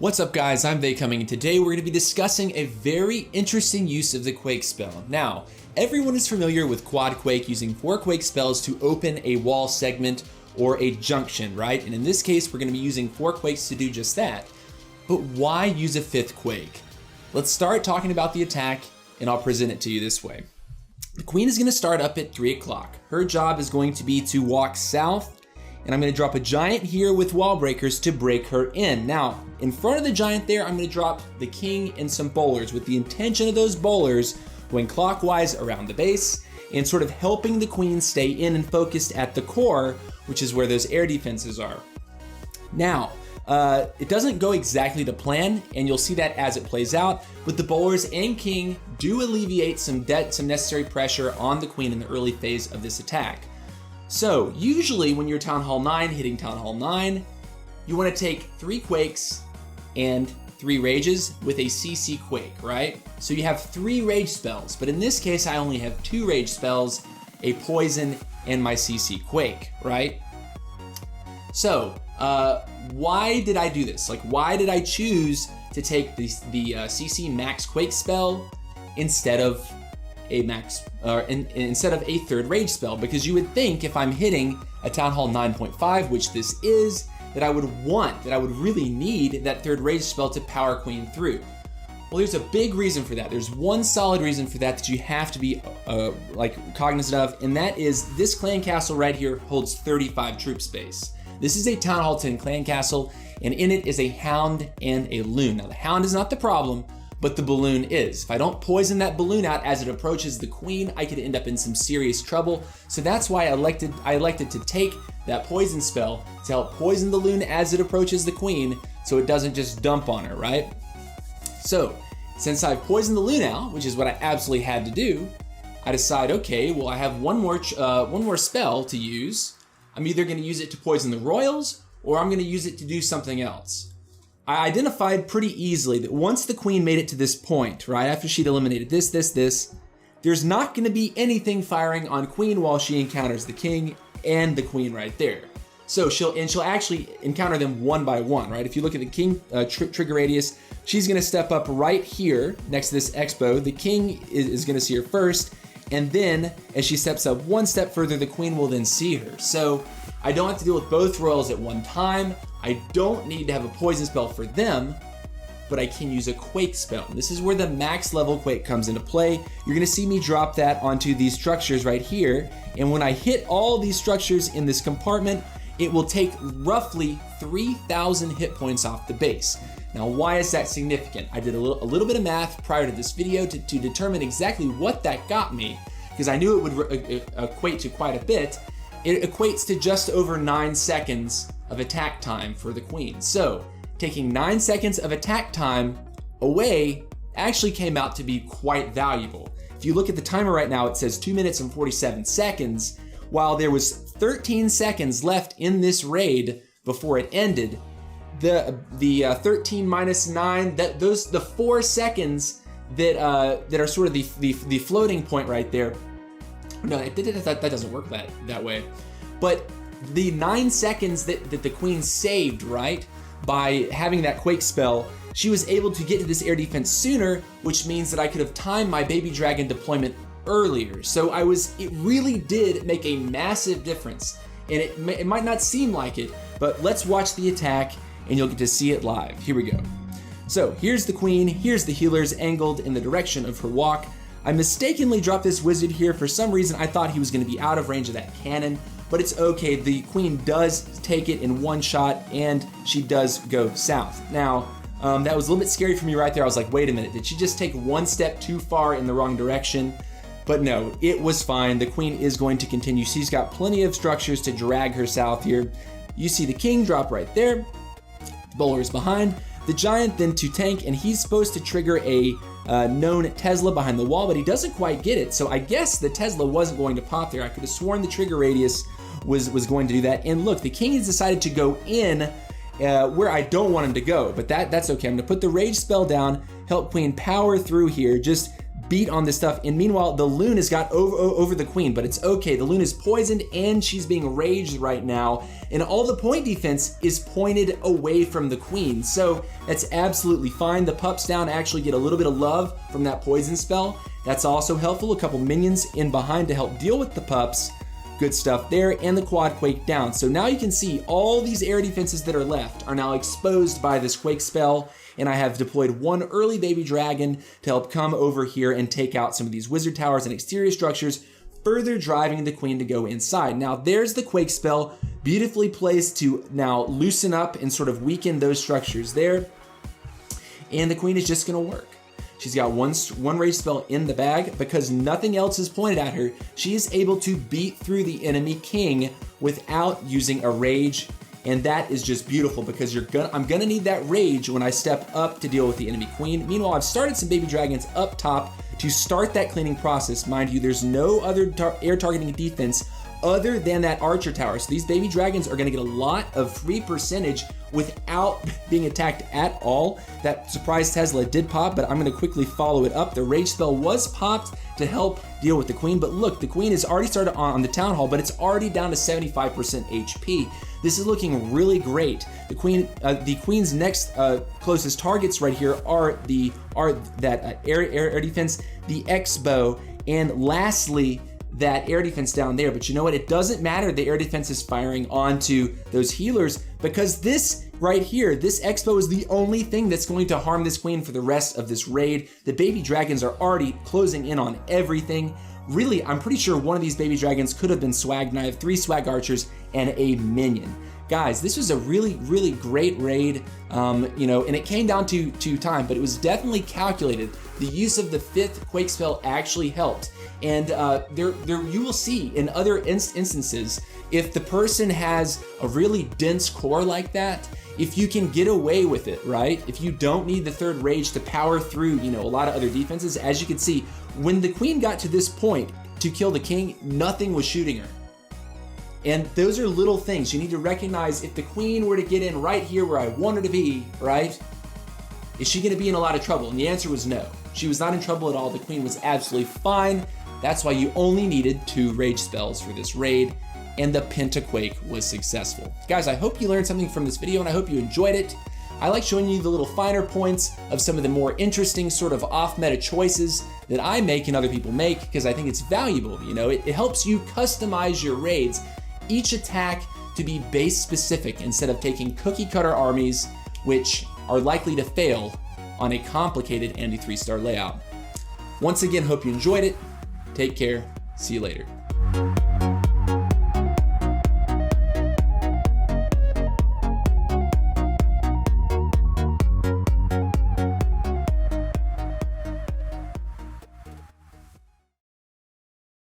What's up guys, I'm Coming, and today we're going to be discussing a very interesting use of the Quake spell. Now, everyone is familiar with quad Quake using 4 Quake spells to open a wall segment or a junction, right? And in this case, we're going to be using 4 Quakes to do just that. But why use a 5th Quake? Let's start talking about the attack, and I'll present it to you this way. The Queen is going to start up at 3 o'clock. Her job is going to be to walk south, and I'm going to drop a giant here with wall breakers to break her in. Now, in front of the giant there, I'm going to drop the king and some bowlers with the intention of those bowlers going clockwise around the base and sort of helping the queen stay in and focused at the core, which is where those air defenses are. Now, it doesn't go exactly to plan, and you'll see that as it plays out, but the bowlers and king do alleviate some necessary pressure on the queen in the early phase of this attack. So usually when you're Town Hall 9 hitting Town Hall 9, you want to take 3 Quakes and 3 Rages with a CC Quake, right? So you have 3 Rage spells, but in this case I only have 2 Rage spells, a Poison, and my CC Quake, right? So why did I do this? Like, why did I choose to take the CC Max Quake spell instead of a instead of a 3rd Rage spell? Because you would think if I'm hitting a Town Hall 9.5, which this is, that I would really need that 3rd Rage spell to power Queen through. Well, there's a big reason for that. There's one solid reason for that you have to be cognizant of, and that is this clan castle right here holds 35 troop space. This is a Town Hall 10 clan castle, and in it is a hound and a loon. Now the hound is not the problem, but the balloon is. If I don't poison that balloon out as it approaches the queen, I could end up in some serious trouble. So that's why I elected to take that poison spell to help poison the loon as it approaches the queen, so it doesn't just dump on her, right? So since I've poisoned the loon out, which is what I absolutely had to do, I decide, okay, well I have one more spell to use. I'm either going to use it to poison the royals, or I'm going to use it to do something else. I identified pretty easily that once the queen made it to this point, right, after she'd eliminated this, there's not going to be anything firing on queen while she encounters the king and the queen right there. So she'll actually encounter them one by one, right? If you look at the king trigger radius, she's going to step up right here next to this expo. The king is going to see her first, and then as she steps up one step further, the queen will then see her. So I don't have to deal with both royals at one time. I don't need to have a poison spell for them, but I can use a Quake spell. And this is where the max level Quake comes into play. You're gonna see me drop that onto these structures right here. And when I hit all these structures in this compartment, it will take roughly 3,000 hit points off the base. Now, why is that significant? I did a little bit of math prior to this video to determine exactly what that got me, because I knew it would equate to quite a bit. It equates to just over 9 seconds of attack time for the queen. So taking 9 seconds of attack time away actually came out to be quite valuable. If you look at the timer right now, it says 2 minutes and 47 seconds. While there was 13 seconds left in this raid before it ended, the 13 minus 9, the 4 seconds that are sort of the floating point right there. No, that doesn't work that way. But the 9 seconds that the queen saved, right, by having that Quake spell, she was able to get to this air defense sooner, which means that I could have timed my baby dragon deployment earlier. So it really did make a massive difference. And it might not seem like it, but let's watch the attack and you'll get to see it live. Here we go. So here's the queen, here's the healers angled in the direction of her walk. I mistakenly dropped this wizard here. For some reason, I thought he was going to be out of range of that cannon, but it's okay. The queen does take it in one shot, and she does go south. Now, that was a little bit scary for me right there. I was like, wait a minute, did she just take one step too far in the wrong direction? But no, it was fine. The queen is going to continue. She's got plenty of structures to drag her south here. You see the king drop right there. The bowler is behind. The giant then to tank, and he's supposed to trigger a known Tesla behind the wall, but he doesn't quite get it. So I guess the Tesla wasn't going to pop there. I could have sworn the trigger radius was going to do that. And look, the king has decided to go in where I don't want him to go, but that's okay. I'm gonna put the rage spell down, help queen power through here, just beat on this stuff. And meanwhile, the loon has got over the queen, but it's okay. The loon is poisoned and she's being raged right now. And all the point defense is pointed away from the queen. So that's absolutely fine. The pups down actually get a little bit of love from that poison spell. That's also helpful. A couple minions in behind to help deal with the pups. Good stuff there, and the quad quake down. So now you can see all these air defenses that are left are now exposed by this quake spell, and I have deployed one early baby dragon to help come over here and take out some of these wizard towers and exterior structures, further driving the queen to go inside. Now there's the quake spell, beautifully placed to now loosen up and sort of weaken those structures there, and the queen is just gonna work. She's got one rage spell in the bag. Because nothing else is pointed at her, she is able to beat through the enemy king without using a rage. And that is just beautiful, because I'm gonna need that rage when I step up to deal with the enemy queen. Meanwhile, I've started some baby dragons up top to start that cleaning process. Mind you, there's no other air targeting defense other than that archer tower. So these baby dragons are gonna get a lot of free percentage without being attacked at all. That surprise Tesla did pop, but I'm gonna quickly follow it up. The rage spell was popped to help deal with the queen, but look, the queen has already started on the town hall, but it's already down to 75% HP. This is looking really great. The queen's next closest targets right here are that air defense, the X-bow, and lastly, that air defense down there. But you know what? It doesn't matter the air defense is firing onto those healers, because this right here, this X-bow is the only thing that's going to harm this queen for the rest of this raid. The baby dragons are already closing in on everything. Really, I'm pretty sure one of these baby dragons could have been swagged, and I have 3 swag archers and a minion. Guys, this was a really, really great raid, you know, and it came down to time, but it was definitely calculated. The use of the 5th quake spell actually helped. And you will see in other instances, if the person has a really dense core like that, if you can get away with it, right? If you don't need the 3rd rage to power through, you know, a lot of other defenses, as you can see, when the queen got to this point to kill the king, nothing was shooting her. And those are little things. You need to recognize, if the queen were to get in right here where I want her to be, right? Is she gonna be in a lot of trouble? And the answer was no. She was not in trouble at all. The queen was absolutely fine. That's why you only needed 2 rage spells for this raid, and the Penta Quake was successful. Guys, I hope you learned something from this video, and I hope you enjoyed it. I like showing you the little finer points of some of the more interesting sort of off-meta choices that I make and other people make, because I think it's valuable. You know, it helps you customize your raids, each attack to be base specific, instead of taking cookie cutter armies, which are likely to fail on a complicated Andy 3-star layout. Once again, hope you enjoyed it. Take care. See you later.